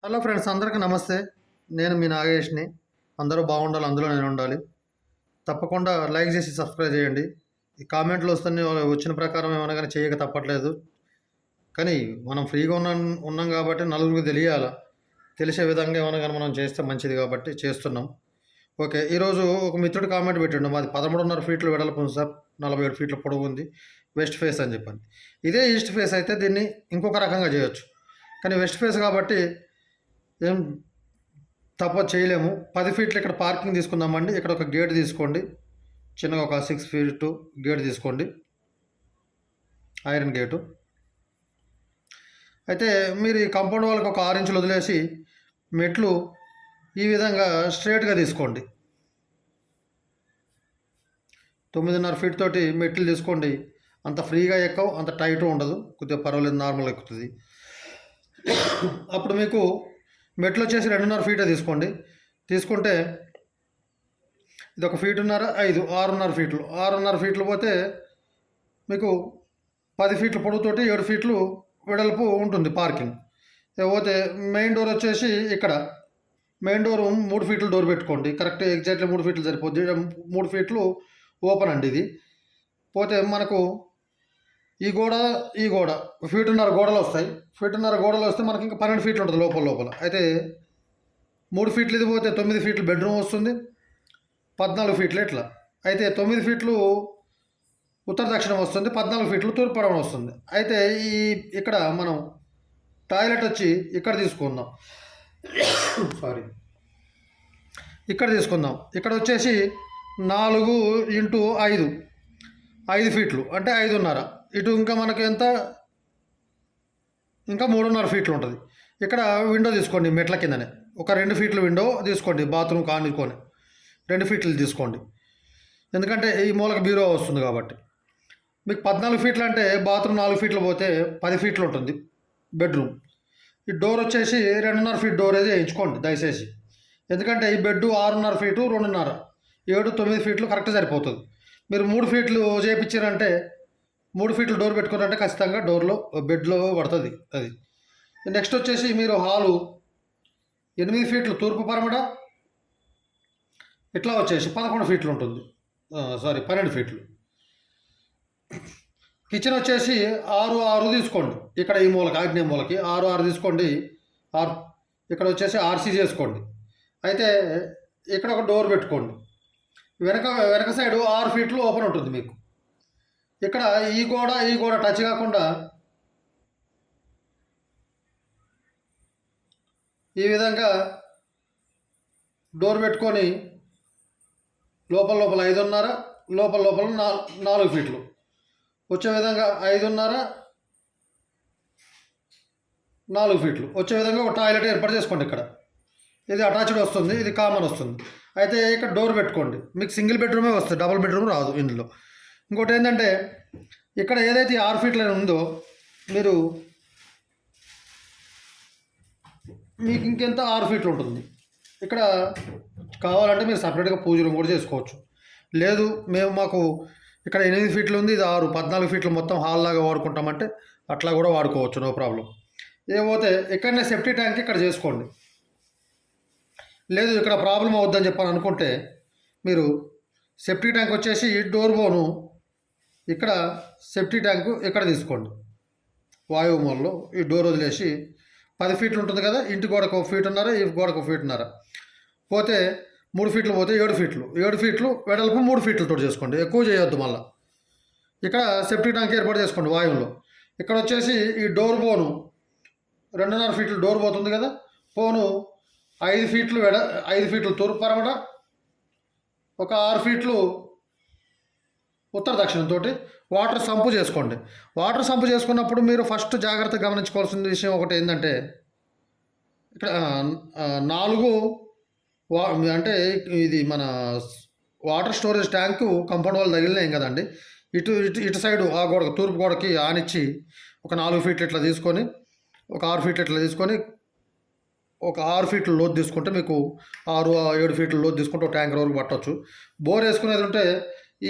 Hello friends, అందరికీ నమస్తే. నేను మీ నాగేష్ని. అందరూ బాగుండాలి, అందులో నేను ఉండాలి. తప్పకుండా లైక్ చేసి సబ్స్క్రైబ్ చేయండి. ఈ కామెంట్లు వచ్చిన ప్రకారం ఏమైనా కానీ చేయక తప్పట్లేదు. కానీ మనం ఫ్రీగా ఉన్నాం కాబట్టి నలుగురికి తెలియాలి. తెలిసే విధంగా ఏమైనా కానీ మనం చేస్తే మంచిది కాబట్టి చేస్తున్నాం. ఓకే, ఈరోజు ఒక మిత్రుడు కామెంట్ పెట్టిండు. మాది 13.5 ఫీట్లు వెడల్పు ఉంది సార్, 47 ఫీట్ల పొడవు ఉంది, వెస్ట్ ఫేస్ అని చెప్పండి. ఇదే ఈస్ట్ ఫేస్ అయితే దీన్ని ఇంకొక రకంగా చేయొచ్చు. కానీ వెస్ట్ ఫేస్ కాబట్టి ఏం తప్ప చేయలేము. 10 ఫీట్లు ఇక్కడ పార్కింగ్ తీసుకుందామండి. ఇక్కడ ఒక గేట్ తీసుకోండి, చిన్నగా ఒక 6 ఫీట్ గేట్ తీసుకోండి, ఐరన్ గేటు. అయితే మీరు ఈ కాంపౌండ్ వాళ్ళకి ఒక 6 ఇంచులు వదిలేసి మెట్లు ఈ విధంగా స్ట్రైట్గా తీసుకోండి. 9.5 ఫీట్ తోటి మెట్లు తీసుకోండి. అంత ఫ్రీగా ఎక్కవు, అంత టైట్ ఉండదు, కొద్దిగా పర్వాలేదు, నార్మల్ ఎక్కుతుంది. అప్పుడు మీకు మెట్లు వచ్చేసి 2.5 ఫీటే తీసుకోండి. తీసుకుంటే ఇది ఒక ఫీటున్నర, 6.5 ఫీట్లు. 6.5 ఫీట్లు పోతే మీకు 10 ఫీట్ల పొడవుతోటి 7 ఫీట్లు వెడల్పు ఉంటుంది పార్కింగ్. పోతే మెయిన్ డోర్ వచ్చేసి ఇక్కడ మెయిన్ డోర్ 3 ఫీట్లు డోర్ పెట్టుకోండి. కరెక్ట్ ఎగ్జాక్ట్లీ 3 ఫీట్లు సరిపోద్ది. 3 ఫీట్లు ఓపెన్ అండి ఇది. పోతే మనకు ఈ గోడ ఫీటున్నర గోడలు వస్తాయి. ఫీటున్నర గోడలు వస్తే మనకి ఇంకా 12 ఫీట్లు ఉంటుంది లోపల. అయితే 3 ఫీట్లు ఇది పోతే 9 ఫీట్లు బెడ్రూమ్ వస్తుంది, 14 ఫీట్లు ఇట్లా. అయితే 9 ఫీట్లు ఉత్తర దక్షిణం వస్తుంది, 14 ఫీట్లు తూర్పు పడమన వస్తుంది. అయితే ఇక్కడ మనం టాయిలెట్ వచ్చి ఇక్కడ తీసుకుందాం. సారీ, ఇక్కడ తీసుకుందాం. ఇక్కడ వచ్చేసి 4x5 5 ఫీట్లు అంటే 5.5. ఇటు ఇంకా మనకి ఎంత, ఇంకా 3.5 ఫీట్లు ఉంటుంది. ఇక్కడ విండో తీసుకోండి, మెట్ల కిందనే ఒక 2 ఫీట్ల విండో తీసుకోండి. బాత్రూమ్ కానుకొని 2 ఫీట్లు తీసుకోండి, ఎందుకంటే ఈ మూలక బీరో వస్తుంది కాబట్టి. మీకు 14 ఫీట్లు అంటే బాత్రూమ్ 4 ఫీట్లు పోతే 10 ఫీట్లు ఉంటుంది బెడ్రూమ్. ఈ డోర్ వచ్చేసి 2.5 ఫీట్ డోర్ అయితే వేయించుకోండి దయచేసి, ఎందుకంటే ఈ బెడ్ 6.5 ఫీటు 2.5 7 9 ఫీట్లు కరెక్ట్ సరిపోతుంది. మీరు 3 ఫీట్లు చేయించారంటే 3 ఫీట్లు డోర్ పెట్టుకున్నారంటే ఖచ్చితంగా డోర్లో బెడ్లో పడుతుంది అది. నెక్స్ట్ వచ్చేసి మీరు హాలు 8 ఫీట్లు తూర్పు పరమట ఇట్లా వచ్చేసి 11 ఫీట్లు ఉంటుంది, 12 ఫీట్లు. కిచెన్ వచ్చేసి 6x6 తీసుకోండి. ఇక్కడ ఈ మూలకి ఆగ్నేయ మూలకి 6x6 తీసుకోండి. ఇక్కడ వచ్చేసి RC చేసుకోండి. అయితే ఇక్కడ ఒక డోర్ పెట్టుకోండి. వెనక సైడు 6 ఫీట్లు ఓపెన్ ఉంటుంది మీకు. ఇక్కడ ఈ గోడ టచ్ కాకుండా ఈ విధంగా డోర్ పెట్టుకొని లోపల 5.5 లోపల 4 ఫీట్లు వచ్చే విధంగా 5.5 4 ఫీట్లు వచ్చే విధంగా ఒక టాయిలెట్ ఏర్పాటు చేసుకోండి. ఇక్కడ ఇది అటాచ్డ్ వస్తుంది, ఇది కామన్ వస్తుంది. అయితే ఇక్కడ డోర్ పెట్టుకోండి. మీకు సింగిల్ బెడ్రూమే వస్తుంది, డబుల్ బెడ్రూమ్ రాదు ఇందులో. ఇంకోటి ఏంటంటే ఇక్కడ ఏదైతే 6 ఫీట్లు ఉందో మీకు ఇంకెంత 6 ఫీట్లు ఉంటుంది. ఇక్కడ కావాలంటే మీరు సపరేట్గా పూజ రూమ్ కూడా చేసుకోవచ్చు. లేదు మాకు ఇక్కడ 8 ఫీట్లు ఉంది, ఇది 14 ఫీట్లు మొత్తం హాల్ లాగా వాడుకుంటామంటే అట్లా కూడా వాడుకోవచ్చు, నో ప్రాబ్లం. ఏమోతే ఇక్కడనే సెఫ్టీ ట్యాంక్ ఇక్కడ చేసుకోండి. లేదు ఇక్కడ ప్రాబ్లం అవుద్దని చెప్పని అనుకుంటే మీరు సెఫ్టీ ట్యాంక్ వచ్చేసి డోర్ బోను ఇక్కడ సెఫ్టీ ట్యాంకు ఇక్కడ తీసుకోండి. వాయువు మూలలో ఈ డోర్ వదిలేసి 10 ఫీట్లు ఉంటుంది కదా, ఇంటి గోడకు 1 ఫీటున్నర, ఈ గోడకు 1 ఫీటున్నర పోతే 3 ఫీట్లు పోతే 7 ఫీట్లు వెడల్పు 3 ఫీట్లతో చేసుకోండి. ఎక్కువ చేయొద్దు. మళ్ళీ ఇక్కడ సెఫ్టీ ట్యాంక్ ఏర్పాటు చేసుకోండి వాయువులో. ఇక్కడ వచ్చేసి ఈ డోర్ బోను 2.5 ఫీట్లు డోర్ పోతుంది కదా, పోను 5 ఫీట్లు 5 ఫీట్లు తూర్పు పరమట, ఒక 6 ఫీట్లు ఉత్తర దక్షిణంతో వాటర్ సంపు చేసుకోండి. వాటర్ సంపు చేసుకున్నప్పుడు మీరు ఫస్ట్ జాగ్రత్తగా గమనించుకోవాల్సిన విషయం ఒకటి ఏంటంటే ఇక్కడ 4 అంటే ఇది మన వాటర్ స్టోరేజ్ ట్యాంకు కాంపౌండ్ వాళ్ళు తగిలినాయి కదండి. ఇటు సైడు ఆ గోడకు తూర్పు గోడకి ఆనిచ్చి ఒక 4 ఫీట్లు ఇట్లా తీసుకొని, ఒక 6 ఫీట్లు ఇట్లా తీసుకొని, ఒక 6 ఫీట్ల లోతు తీసుకుంటే మీకు 6-7 ఫీట్ల లోతు తీసుకుంటే ఒక ట్యాంకర్ వరకు పట్టవచ్చు. బోర్ వేసుకునేది ఉంటే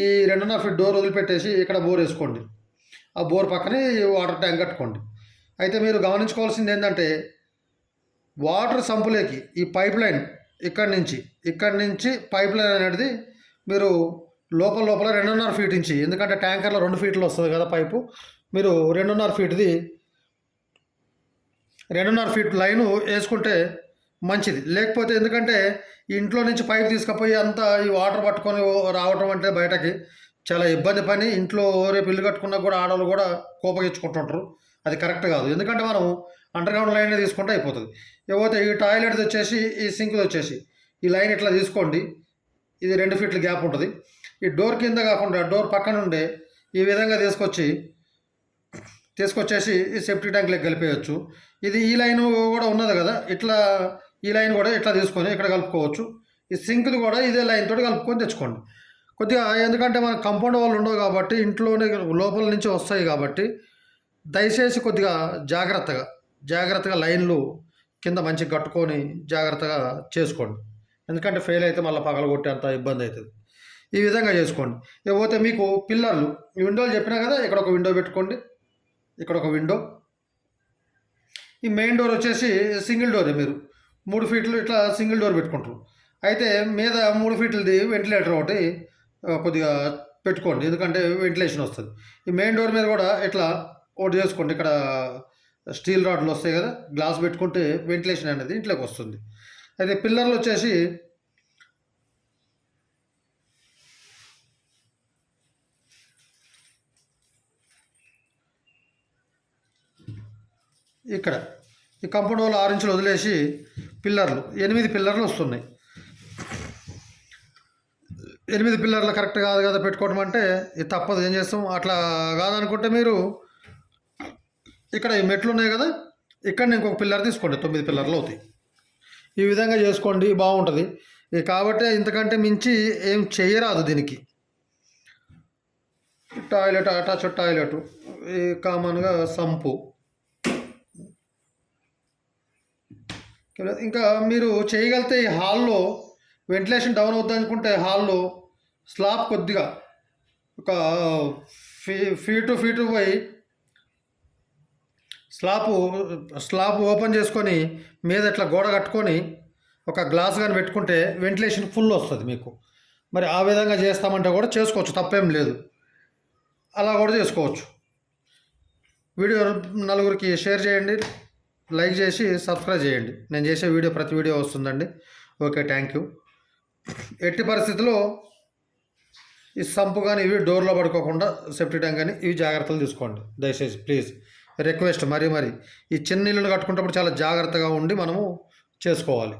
ఈ 2.5 ఫీట్ డోర్ వదిలిపెట్టేసి ఇక్కడ బోర్ వేసుకోండి. ఆ బోర్ పక్కనే వాటర్ ట్యాంక్ కట్టుకోండి. అయితే మీరు గమనించుకోవాల్సింది ఏంటంటే వాటర్ సంపులేకి ఈ పైప్ లైన్ ఇక్కడి నుంచి పైప్ లైన్ అనేది మీరు లోపల 2.5 ఫీట్ ఇంచి, ఎందుకంటే ట్యాంకర్లో 2 ఫీట్లు వస్తుంది కదా పైపు, మీరు 2.5 ఫీట్ది 2.5 ఫీట్ లైను వేసుకుంటే మంచిది. లేకపోతే ఎందుకంటే ఇంట్లో నుంచి పైప్ తీసుకుపోయి అంతా ఈ వాటర్ పట్టుకొని రావటం అంటే బయటకి చాలా ఇబ్బంది పని. ఇంట్లో రేపు ఇల్లు కట్టుకున్నా కూడా ఆడవాళ్ళు కూడా కోపగించుకుంటుంటారు. అది కరెక్ట్ కాదు. ఎందుకంటే మనం అండర్గ్రౌండ్ లైన్ తీసుకుంటే అయిపోతుంది. ఇకపోతే ఈ టాయిలెట్ వచ్చేసి ఈ సింక్ వచ్చేసి ఈ లైన్ ఇట్లా తీసుకోండి. ఇది 2 ఫీట్ల గ్యాప్ ఉంటుంది. ఈ డోర్ కింద కాకుండా డోర్ పక్కన ఉండే ఈ విధంగా తీసుకొచ్చేసి ఈ సెప్టిక్ ట్యాంక్లోకి కలిపేయచ్చు. ఇది ఈ లైన్ కూడా ఉన్నది కదా, ఇట్లా ఈ లైన్ కూడా ఇట్లా తీసుకొని ఇక్కడ కలుపుకోవచ్చు. ఈ సింక్ది కూడా ఇదే లైన్ తోటి కలుపుకొని తెచ్చుకోండి కొద్దిగా. ఎందుకంటే మన కాంపౌండ్ వాళ్ళు ఉండవు కాబట్టి ఇంట్లోనే లోపల నుంచి వస్తాయి కాబట్టి దయచేసి కొద్దిగా జాగ్రత్తగా లైన్లు కింద మంచిగా కట్టుకొని జాగ్రత్తగా చేసుకోండి. ఎందుకంటే ఫెయిల్ అయితే మళ్ళీ పగలగొట్టేంత ఇబ్బంది అవుతుంది. ఈ విధంగా చేసుకోండి. ఇకపోతే మీకు పిల్లర్లు ఈ విండోలు చెప్పినా కదా, ఇక్కడ ఒక విండో పెట్టుకోండి, ఇక్కడ ఒక విండో. ఈ మెయిన్ డోర్ వచ్చేసి సింగిల్ డోరే, మీరు 3 ఫీట్లు ఇట్లా సింగిల్ డోర్ పెట్టుకుంటారు. అయితే మీద 3 ఫీట్లది వెంటిలేటర్ ఒకటి కొద్దిగా పెట్టుకోండి, ఎందుకంటే వెంటిలేషన్ వస్తుంది. ఈ మెయిన్ డోర్ మీద కూడా ఇట్లా ఒకటి చేసుకోండి. ఇక్కడ స్టీల్ రాడ్లు వస్తాయి కదా, గ్లాస్ పెట్టుకుంటే వెంటిలేషన్ అనేది ఇంట్లోకి వస్తుంది. అయితే పిల్లర్లు వచ్చేసి ఇక్కడ ఈ కాంపౌండ్ వాళ్ళు 6 ఇంచులు వదిలేసి పిల్లర్లు 8 పిల్లర్లు వస్తున్నాయి. 8 పిల్లర్లు కరెక్ట్ కాదు కదా పెట్టుకోవడం అంటే, ఇది తప్పదు. ఏం చేస్తాం, అట్లా కాదనుకుంటే మీరు ఇక్కడ ఈ మెట్లు ఉన్నాయి కదా, ఇక్కడ ఇంకొక పిల్లర్ తీసుకోండి, 9 పిల్లర్లు అవుతాయి. ఈ విధంగా చేసుకోండి, బాగుంటుంది. కాబట్టి ఇంతకంటే మించి ఏం చేయరాదు దీనికి. టాయిలెట్, అటాచ్ టాయిలెట్, ఈ కామన్గా సంపు. ఇంకా మీరు చేయగలిగితే ఈ హాల్లో వెంటిలేషన్ డౌన్ అవుతుంది అనుకుంటే హాల్లో స్లాబ్ కొద్దిగా ఒక ఫీటు పోయి స్లాబ్ ఓపెన్ చేసుకొని మీద ఇట్లా గోడ కట్టుకొని ఒక గ్లాస్ కానీ పెట్టుకుంటే వెంటిలేషన్ ఫుల్ వస్తుంది మీకు. మరి ఆ విధంగా చేస్తామంటే కూడా చేసుకోవచ్చు, తప్పేం లేదు. అలా కూడా చేసుకోవచ్చు. వీడియో నలుగురికి షేర్ చేయండి, లైక్ చేసి సబ్స్క్రైబ్ చేయండి. నేను చేసే ప్రతి వీడియో వస్తుందండి. Okay, thank you. ఎట్టి పరిస్థితుల్లో ఈ సంపు కానీ ఇవి డోర్లో పడుకోకుండా సెఫ్టీ ట్యాంక్ కానీ ఇవి జాగ్రత్తలు తీసుకోండి దయచేసి, ప్లీజ్ రిక్వెస్ట్. మరి ఈ చిన్న ఇల్లులు కట్టుకునేటప్పుడు చాలా జాగ్రత్తగా ఉండి మనము చేసుకోవాలి.